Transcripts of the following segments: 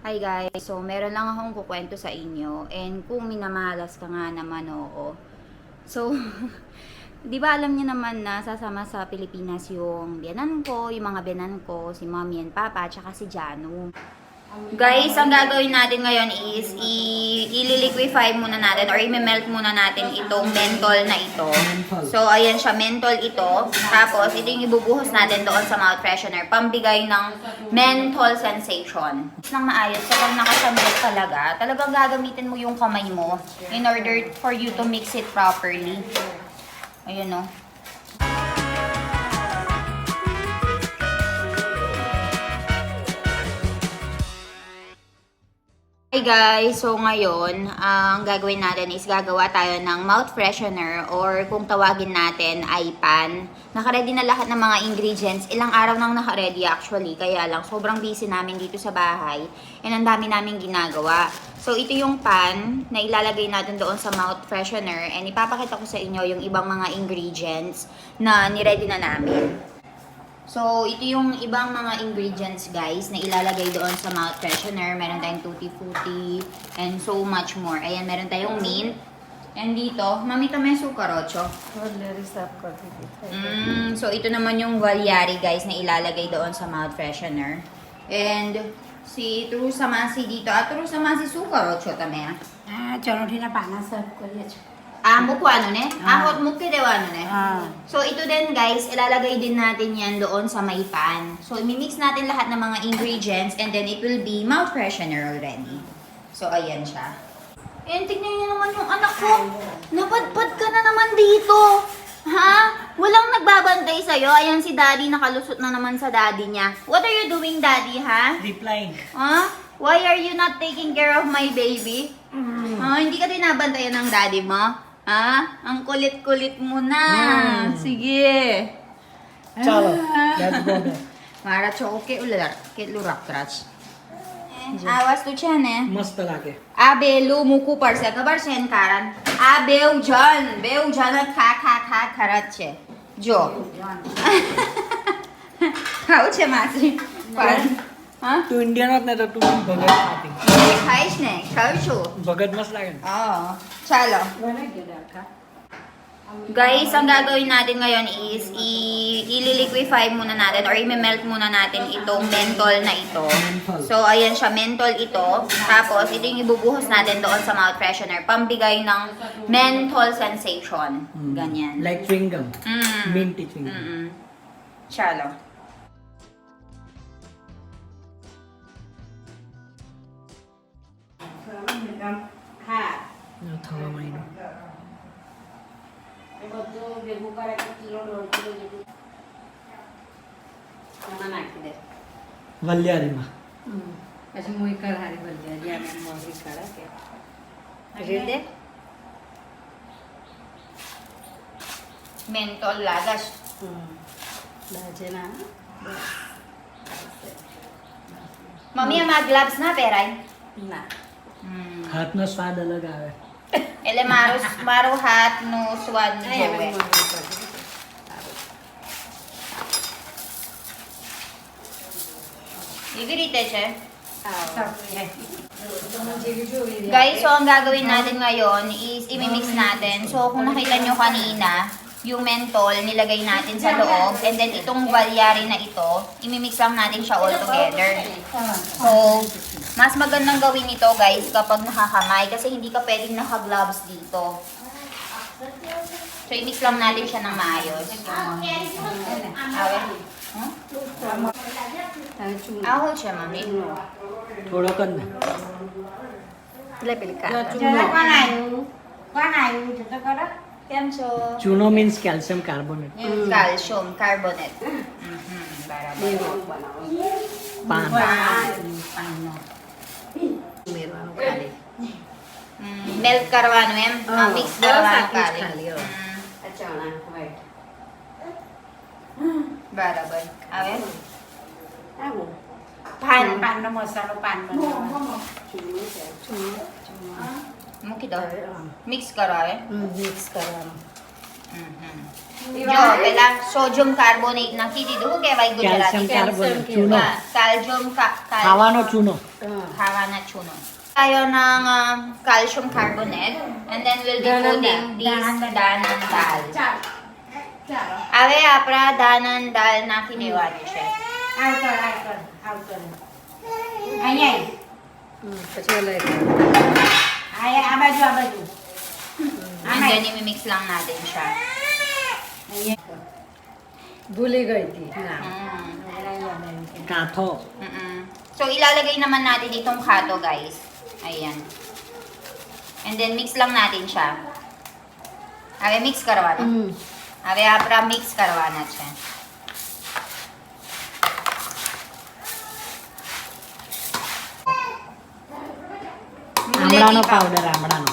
Hi guys, so meron lang akong kukwento sa inyo and kung minamalas ka nga naman, oo. So, di ba alam niyo naman na sasama sa Pilipinas yung biyanan ko, yung mga biyanan ko, si Mommy and Papa, tsaka si Janu. Guys, ang gagawin natin ngayon is i-liquefy muna natin or i-melt muna natin itong mentol na ito. So, ayan siya, mentol ito. Tapos, ito yung ibubuhos natin doon sa mouth freshener. Pambigay ng menthol sensation. Nang maayos, so kung nakasamit talaga, talagang gagamitin mo yung kamay mo in order for you to mix it properly. Ayun, no? Hi guys! So ngayon, ang gagawin natin is gagawa tayo ng mouth freshener or kung tawagin natin ay pan. Nakaready na lahat ng mga ingredients. Ilang araw nang nakaready actually. Kaya lang, sobrang busy namin dito sa bahay. And ang dami namin ginagawa. So ito yung pan na ilalagay natin doon sa mouth freshener. And ipapakita ko sa inyo yung ibang mga ingredients na niready na namin. So, ito yung ibang mga ingredients, guys, na ilalagay doon sa mouth freshener. Meron tayong tutti frutti and so much more. Ayan, meron tayong mint. And dito, mamita may sukarocho. So, ito naman yung valyari, guys, na ilalagay doon sa mouth freshener. And si Trusamasi dito. Trusamasi sukarocho tame. चलो ठीक है पाना सर्व करिए Mukha ano ne? Hot mukha dewa ano ne? So, ito din guys, ilalagay din natin yan doon sa may pan. So, imimix natin lahat ng mga ingredients and then it will be mouth freshener already. So, ayan siya. And tignan niyo naman yung anak ko. Napadpad ka na naman dito. Ha? Walang nagbabantay sa'yo. Ayan si daddy, nakalusot na naman sa daddy niya. What are you doing, daddy, ha? Replying. Ha? Why are you not taking care of my baby? Hindi ka din nabantayan ng daddy mo? Ha? Ang kulit-kulit mo na. Sige. चलो let's go there. Mara choke ular. Kitlurak trach. आवाज तो छे ने मस्त लागे आ बेलू मुकू પડશે ખબર છે ને કારણ આ બેવ જન ખા ખરત છે જો ખાવ છે માસી પણ હા तू इंडियन होत नाही तर तू भगत खाती ખાઈશ ને ખાવ છું भगत मस्त लागे ચાલો Guys, ang gagawin natin ngayon is i-liquefy muna natin or i-melt muna natin itong mentol na ito. So, ayan siya, mentol ito. Tapos, ito yung ibubuhos natin doon sa mouth freshener. Pambigay ng menthol sensation. Ganyan. like chewing gum minty chewing gum Chalo. थोड़ा महिना वल्यारी मा अशी मोई करारी बोलली आणि मोरी करा के Rilde? Mentol lagas. दाजे ना Mami, mga gloves na, peray. ना हाथ नो स्वाद अलग आवे Ele maru hat no swad ni नाही आम्ही Joe. मोरी करतो Ibirite siya. Guys, Guys, so ang gagawin natin ngayon is imimix natin. So kung nakita nyo kanina, yung mentol nilagay natin sa loob. And then itong valyari na ito, imimix lang natin siya all together. So, mas magandang gawin ito guys kapag nakakamay kasi hindi ka pwedeng naka-gloves dito. So, imix lang natin siya ng maayos. Awe? Huh? Aho siya, mami. थोड़ा कर ना Keam cho? चूनो means calcium carbonate Calcium, carbonate. Barabar. पान Melt करवानो M mix करवानो काली. बराबर. आवे? पान पान मसाला पान बनवा Mukhi daw. Mix karawe. Mix करવાનો જો પેલા સોડિયમ કાર્બોનેટ નાખી દીધું કે ભાઈ ગુજરાતી कैल्शियम कार्बोनेट चूनो કાલ્શિયમ ખાવાનો ચૂનો Karanat chuno. Tayo ng calcium carbonate. And then we'll be putting this danan dal. Ave apra danan dal na kiniwa niyo siya. આવતો અહીંયા પછી ઓલો એક. આ બાજુ And then imimix lang natin siya. ભૂલી ગઈ હતી ના કાથો. So, ilalagay naman natin itong kato, guys. Ayan. And then, mix lang natin siya. Ave, mix karwana. Ave, apra, mix karwana siya. આમળાનો પાવડર, આમળાનો.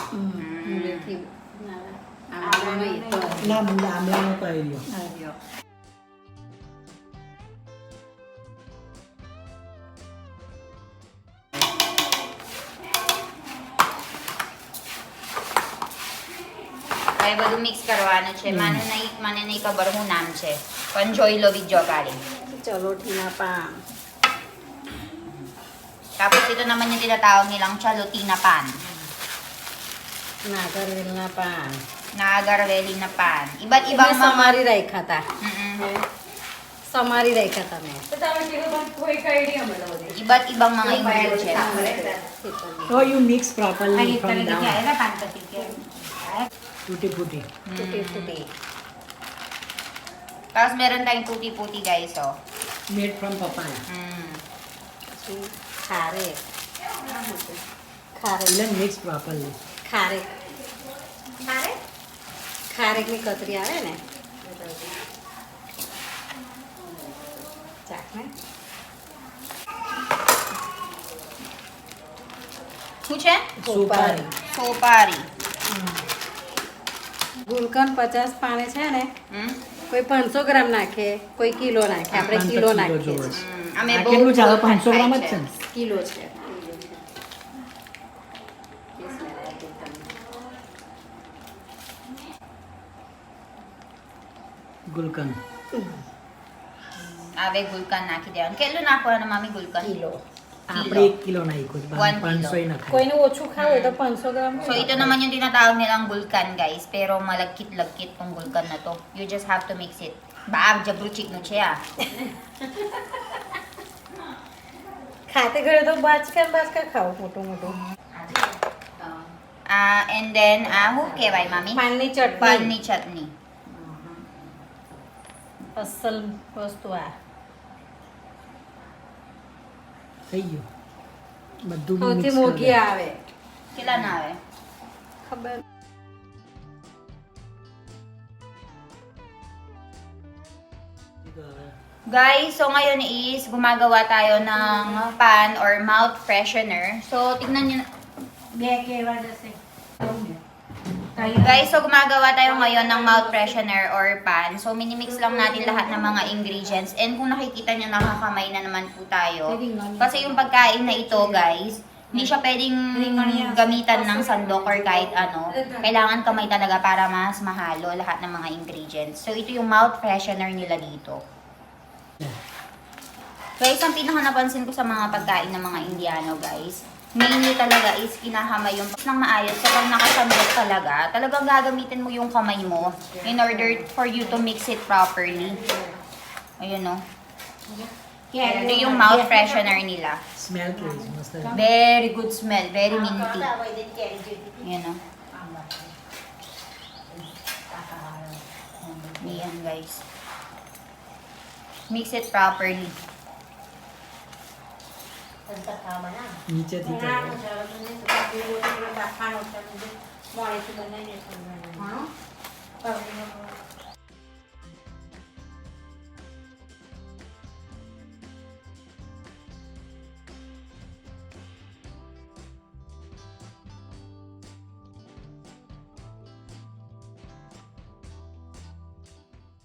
મૂળેથી આમળાનો એ તો ના, આમળાનો તો આવી રહ્યો. આવ્યો. હવે બધું મિક્સ કરવાનું છે. મને નહીં ખબર શું નામ છે. પણ જોઈ લો વિડીયો કાઢી. ચલો ઠીના પાન Tapos ito naman yung tinatawag nilang chalutina pan. નાગરવેલના પાન Nagarweli na pan. Iba't ibang એમને mga... સમારી રાખ્યા હતા Mm-mm. સમારી રાખ્યા હતા મેં Iba't ibang mga ingredients. So you mix properly from down. Tutti frutti. ફૂટી ફૂટી Tapos meron tayong puti-puti guys, oh. Made from papaya. પછી ખારેક ખારેક Then mix properly. ખારેક ખારેકની કતરી આવે ને ચાક ને શું છે? Supari. Sopari. ગુલકંદ 50 પાને છે ને Hmm? કોઈ 500 ગ્રામ નાખે કોઈ કિલો નાખે આપણે 500 કિલો કિલો નાખીએ જોવે છીએ. છે. અમે આ બહુ કેટલું ચાલે? ખાય 500 ગ્રામ જ છે. છે ને? કિલો છે ગુલકંદ. Ave gulkan નાખી દેવાનું. કેટલું નાખવાનું mami gulkan? કિલો આપણે 1 કિલો નાખ્યું છે. 1 કિલો. 500 ય નખાય. કોઈને ઓછું ખાવું હોય તો 500 ગ્રામ So ito naman yung tinatawag nilang gulkan guys. Pero malagkit-lagkit tong gulkan na to. You just have to mix it. Baab jabruchik no siya. ખાતે ઘરે તો બાચકા ખાવ મોટું મોટું And then, શું કહેવાય mami? પાનની ચટણી પાનની ચટણી. અસલ વસ્તુ આ થઈ ગયું. બધું સૌથી mix મોંઘી કરી આવે Kailan na eh? ખબર દો. Guys, so ngayon is gumagawa tayo ng pan or mouth freshener. So, tignan nyo na. Guys, so gumagawa tayo ngayon ng mouth freshener or pan. So, minimix lang natin lahat ng mga ingredients. And kung nakikita nyo, nakakamay na naman po tayo. Kasi yung pagkain na ito, guys, hindi siya pwedeng gamitan ng sandok or kahit ano. Kailangan kamay talaga para mas mahalo lahat ng mga ingredients. So, ito yung mouth freshener nila dito. Guys, ang pinaka napansin ko sa mga pagkain ng mga Indiano, guys, mainly talaga is kinahamay yung nang maayos kapag nakasandok talaga. Talagang gagamitin mo yung kamay mo in order for you to mix it properly. Ayun, no? Ito yung mouth freshener nila. Smell crazy. मस्त आहे. Very good smell. Very minty. Ayan, no? Ayan, guys. Mix it properly. નીચેથી કરે.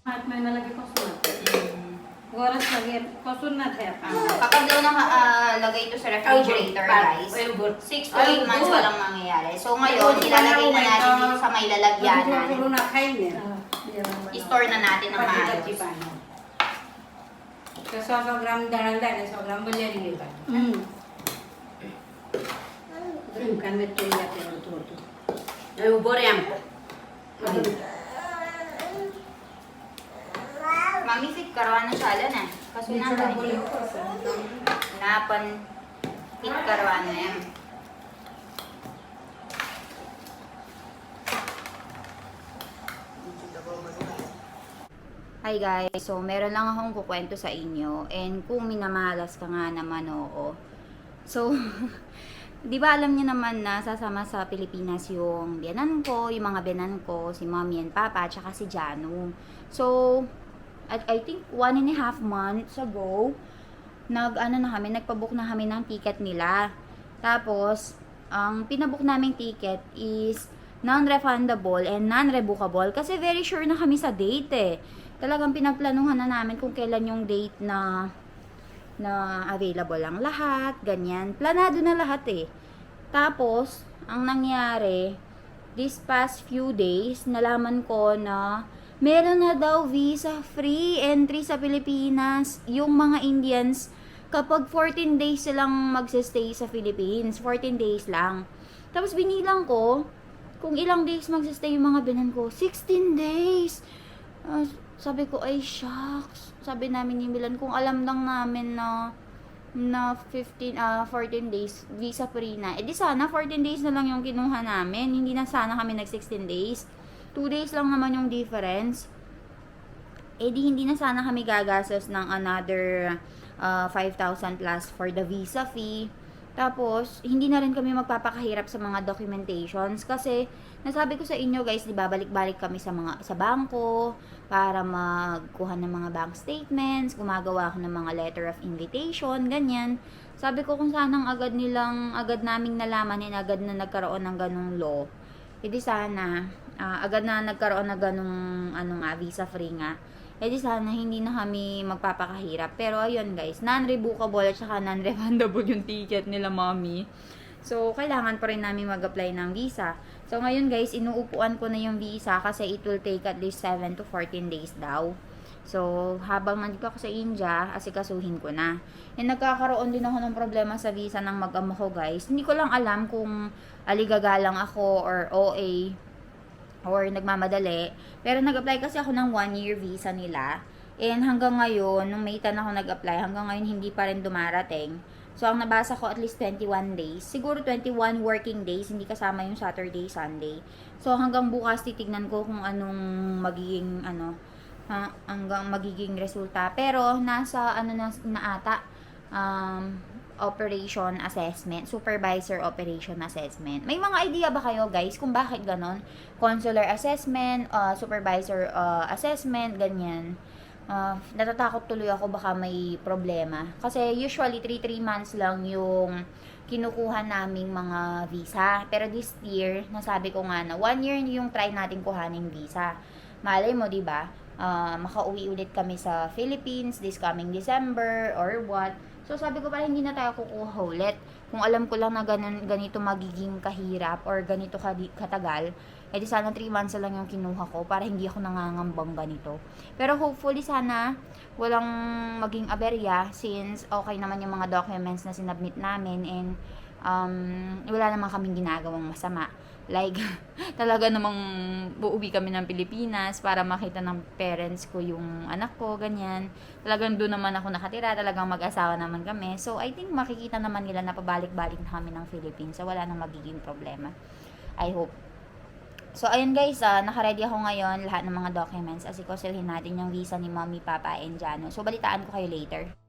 હાથ મહિના લગી કશું ના થાય વરસ લગી કશું ના થાય Kapag daw nakalagay ito sa refrigerator, guys, 6 to 8 months walang mangyayari. So ngayon, ilalagay na natin dito sa may lalagyanan. થોડું ના ખાઈ ને I-store na natin ng maayos. તો 100 ગ્રામ દાણા ને 100 ગ્રામ બજારી લેવા Kami tuloy pero tuto. Ay, ubore ampo. Mami, fit karuan na siya na. Kaso na napan fit karuan na yan. Hi guys, so meron lang akong kukwento sa inyo and kung minamalas ka nga naman oo. So, di ba alam niyo naman na sasama sa Pilipinas yung biyanan ko, yung mga biyanan ko, si mommy and papa, tsaka si Janu. So, at I think 1.5 months ago, nagpabook na kami ng ticket nila. Tapos, ang pinabook naming ticket is non-refundable and non-revocable kasi very sure na kami sa date eh. Talagang pinagplanuhan na namin kung kailan yung date na available ang lahat, ganyan. Planado na lahat eh. Tapos, ang nangyari, this past few days, nalaman ko na meron na daw visa free entry sa Pilipinas yung mga Indians kapag 14 days silang magsistay sa Philippines. 14 days lang. Tapos binilang ko kung ilang days magsistay yung mga binan ko. 16 days! Sabi ko, ay shucks. Sabi namin ni Milan, kung alam lang namin na 14 days, visa free na. Eh di sana 14 days na lang yung kinuha namin. Hindi na sana kami nag 16 days. 2 days lang naman yung difference. Eh di hindi na sana kami gagastos ng another 5,000 plus for the visa fee. Tapos, hindi na rin kami magpapakahirap sa mga documentations kasi nasabi ko sa inyo guys, di ba, balik-balik kami sa bangko para magkuha ng mga bank statements, gumagawa ako ng mga letter of invitation, ganyan. Sabi ko kung sanang agad naming nalaman and agad na nagkaroon ng ganung law. Hindi sana agad na nagkaroon ng ganung visa free nga. Eh di sana hindi na kami magpapakahirap. Pero ayun guys, non-revocable at saka non-refundable yung ticket nila mommy. So, kailangan pa rin namin mag-apply ng visa. So, ngayon guys, inuupuan ko na yung visa kasi it will take at least 7 to 14 days daw. So, habang nandito ako sa India, asikasuhin ko na. And nagkakaroon din ako ng problema sa visa ng mag-ama ko guys. Hindi ko lang alam kung aligagalang ako or OA or nagmamadali. Pero nag-apply kasi ako ng 1-year visa nila. And hanggang ngayon, nung May 10 ako nag-apply, hanggang ngayon hindi pa rin dumarating. So, ang nabasa ko at least 21 days. Siguro 21 working days, hindi kasama yung Saturday, Sunday. So, hanggang bukas titignan ko kung anong magiging, hanggang magiging resulta. Pero, nasa, na ata, operation assessment, supervisor operation assessment. May mga idea ba kayo guys kung bakit ganon? Consular assessment, supervisor assessment, ganyan. Natatakot tuloy ako baka may problema. Kasi usually 3 months lang yung kinukuha naming mga visa. Pero this year, nasabi ko nga na 1 year yung try natin kuhaning visa. Malay mo, di ba? Makauwi ulit kami sa Philippines this coming December or what. So, sabi ko parang hindi na tayo kukuha ulit. Kung alam ko lang na ganito magiging kahirap or ganito katagal, edi sana 3 months lang yung kinuha ko para hindi ako nangangambang ganito. Pero hopefully sana walang maging aberya since okay naman yung mga documents na sinubmit namin and wala naman kaming ginagawang masama. Like, talaga namang uuwi kami ng Pilipinas para makita ng parents ko yung anak ko, ganyan. Talagang doon naman ako nakatira, talagang mag-asawa naman kami. So, I think makikita naman nila na pabalik-balik na kami ng Philippines. So, wala nang magiging problema. I hope. So, ayun guys, nakaready ako ngayon lahat ng mga documents. Asikosilhin natin yung visa ni Mommy, Papa, and Jano. So, balitaan ko kayo later.